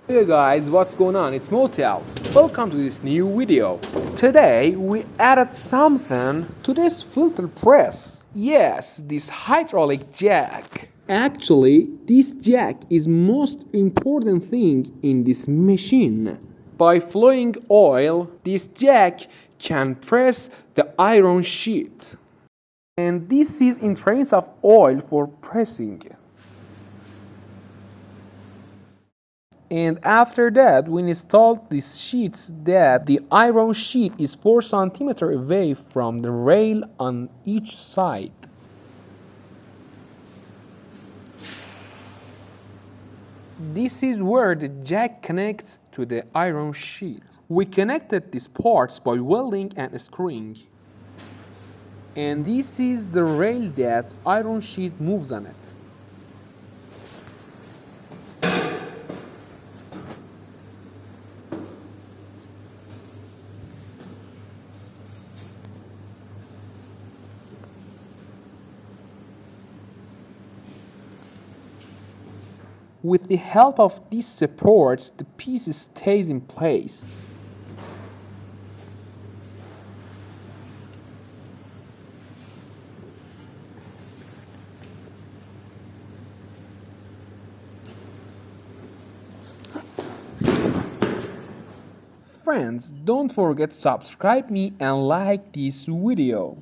Hey guys, what's going on? It's Motal. Welcome to this new video. Today we added something to this filter press. Yes, this hydraulic jack. Actually, this jack is most important thing in this machine. By flowing oil, this jack can press the iron sheet. And this is in trains of oil for pressing. And after that, we installed these sheets that the iron sheet is 4 centimeters away from the rail on each side. This is where the jack connects to the iron sheet. We connected these parts by welding and screwing. And this is the rail that iron sheet moves on it. With the help of these supports, the piece stays in place. Friends, don't forget to subscribe me and like this video.